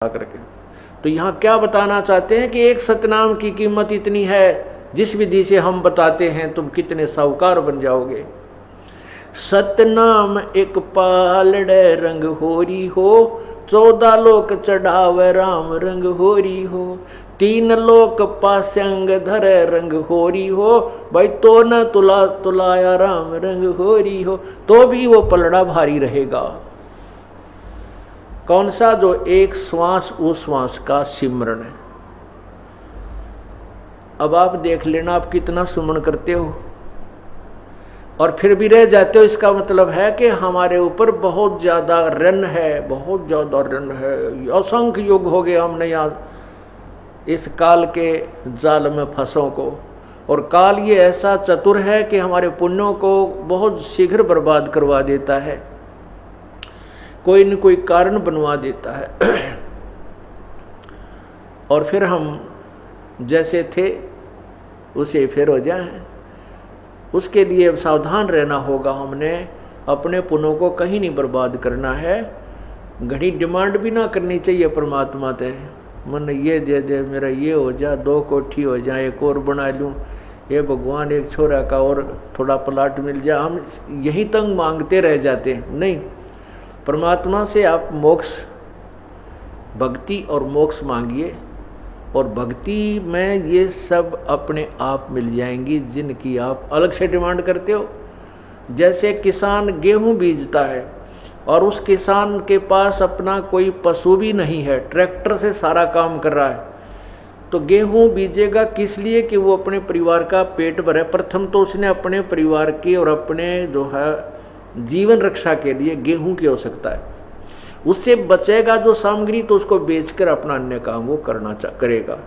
करके। तो यहाँ क्या बताना चाहते हैं कि एक सतनाम की कीमत इतनी है, जिस विधि से हम बताते हैं तुम कितने साहूकार बन जाओगे। सतनाम एक पालड़े रंग होरी हो, 14 लोक चढ़ावे राम रंग होरी हो, 3 लोक पास्यंग धरे रंग होरी हो, भाई तो न तुला तुलाया राम रंग होरी हो। तो भी वो पलड़ा भारी रहेगा। कौन सा? जो एक श्वास उस श्वास का सिमरण है। अब आप देख लेना आप कितना सुमन करते हो और फिर भी रह जाते हो। इसका मतलब है कि हमारे ऊपर बहुत ज्यादा ऋण है, बहुत ज्यादा ऋण है। असंख्य युग हो गए हमने यहाँ इस काल के जाल में फंसों को, और काल ये ऐसा चतुर है कि हमारे पुण्यों को बहुत शीघ्र बर्बाद करवा देता है, कोई न कोई कारण बनवा देता है। और फिर हम जैसे थे उसे फिर हो जाए। उसके लिए सावधान रहना होगा। हमने अपने पुण्यों को कहीं नहीं बर्बाद करना है। घड़ी डिमांड भी ना करनी चाहिए परमात्मा से, मन ये दे दे, मेरा ये हो जा, 2 कोठी हो जाए, एक और बना लूँ, ये भगवान एक छोरा का और थोड़ा प्लाट मिल जाए। हम यही तंग मांगते रह जाते हैं। नहीं, परमात्मा से आप मोक्ष, भक्ति और मोक्ष मांगिए, और भक्ति में ये सब अपने आप मिल जाएंगी जिनकी आप अलग से डिमांड करते हो। जैसे किसान गेहूं बीजता है और उस किसान के पास अपना कोई पशु भी नहीं है, ट्रैक्टर से सारा काम कर रहा है, तो गेहूं बीजेगा किस लिए? कि वो अपने परिवार का पेट भरे। प्रथम तो उसने अपने परिवार की और अपने जो है जीवन रक्षा के लिए गेहूं की आवश्यकता है। उससे बचेगा जो सामग्री तो उसको बेचकर अपना अन्य काम वो करेगा।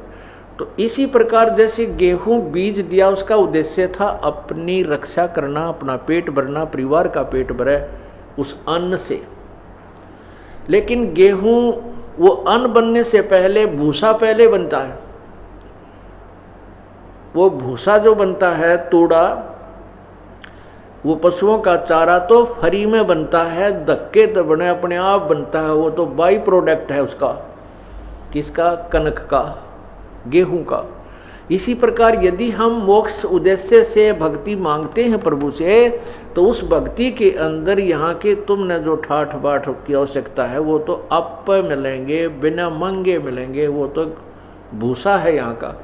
तो इसी प्रकार जैसे गेहूं बीज दिया, उसका उद्देश्य था अपनी रक्षा करना, अपना पेट भरना, परिवार का पेट भरे उस अन्न से। लेकिन गेहूं वो अन्न बनने से पहले भूसा पहले बनता है। वो भूसा जो बनता है, तूड़ा, वो पशुओं का चारा तो फ्री में बनता है, धक्के तो बने अपने आप बनता है। वो तो बाई प्रोडक्ट है उसका। किसका? कनक का, गेहूं का। इसी प्रकार यदि हम मोक्ष उद्देश्य से भक्ति मांगते हैं प्रभु से, तो उस भक्ति के अंदर यहाँ के तुमने जो ठाठ बाट की आवश्यकता है वो तो आप मिलेंगे, बिना मंगे मिलेंगे। वो तो भूसा है यहाँ का।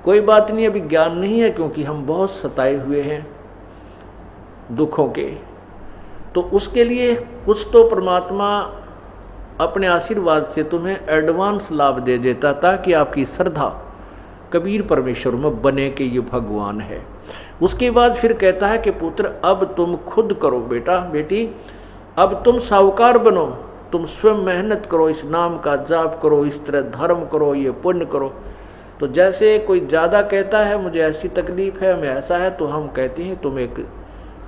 कोई बात नहीं, अभी ज्ञान नहीं है क्योंकि हम बहुत सताए हुए हैं दुखों के। तो उसके लिए कुछ तो परमात्मा अपने आशीर्वाद से तुम्हें एडवांस लाभ दे देता ताकि आपकी श्रद्धा कबीर परमेश्वर में बने कि ये भगवान है। उसके बाद फिर कहता है कि पुत्र अब तुम खुद करो, बेटा बेटी अब तुम साहूकार बनो, तुम स्वयं मेहनत करो, इस नाम का जाप करो, इस तरह धर्म करो, ये पुण्य करो। तो जैसे कोई ज़्यादा कहता है मुझे ऐसी तकलीफ है, मैं ऐसा है, तो हम कहते हैं तुम एक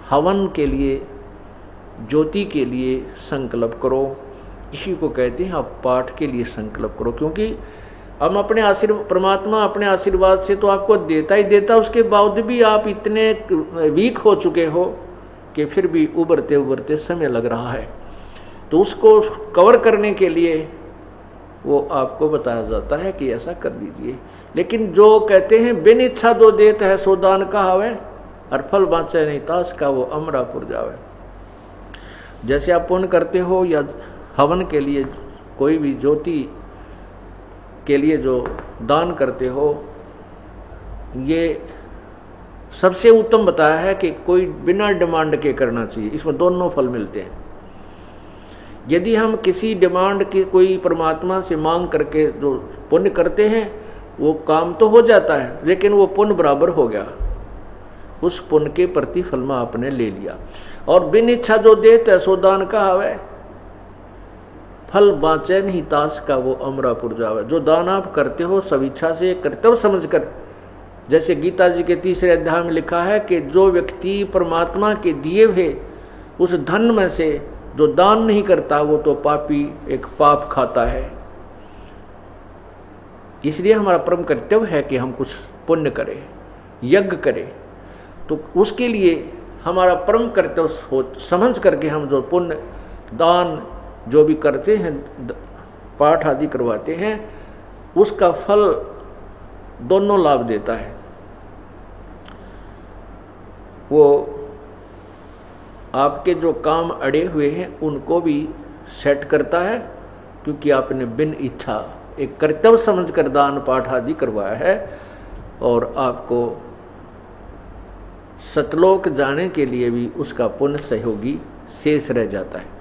हवन के लिए, ज्योति के लिए संकल्प करो। इसी को कहते हैं आप पाठ के लिए संकल्प करो। क्योंकि हम अपने परमात्मा अपने आशीर्वाद से तो आपको देता ही देता, उसके बावजूद भी आप इतने वीक हो चुके हो कि फिर भी उभरते उभरते समय लग रहा है। तो उसको कवर करने के लिए वो आपको बताया जाता है कि ऐसा कर लीजिए। लेकिन जो कहते हैं बिन इच्छा दो देत है सो दान कहावे, और फल बाँचे नहीं ताश का वो अमरापुर जावे। जैसे आप पुण्य करते हो या हवन के लिए, कोई भी ज्योति के लिए जो दान करते हो, ये सबसे उत्तम बताया है कि कोई बिना डिमांड के करना चाहिए। इसमें दोनों फल मिलते हैं। यदि हम किसी डिमांड की कोई परमात्मा से मांग करके जो पुण्य करते हैं, वो काम तो हो जाता है लेकिन वो पुण्य बराबर हो गया, उस पुण्य के प्रतिफल में आपने ले लिया। और बिन इच्छा जो देते सो दान कहावे, फल बाँचे नहीं ताश का वो अमरापुर जावे। जो दान आप करते हो सब इच्छा से, कर्तव्य समझकर, जैसे गीता जी के 3रे अध्याय में लिखा है कि जो व्यक्ति परमात्मा के दिए हुए उस धन में से जो दान नहीं करता वो तो पापी, एक पाप खाता है। इसलिए हमारा परम कर्तव्य है कि हम कुछ पुण्य करें, यज्ञ करें। तो उसके लिए हमारा परम कर्तव्य समझ करके हम जो पुण्य, दान, जो भी करते हैं, पाठ आदि करवाते हैं, उसका फल दोनों लाभ देता है। वो आपके जो काम अड़े हुए हैं उनको भी सेट करता है, क्योंकि आपने बिन इच्छा एक कर्तव्य समझकर दान पाठ आदि करवाया है, और आपको सतलोक जाने के लिए भी उसका पुण्य सहयोगी शेष रह जाता है।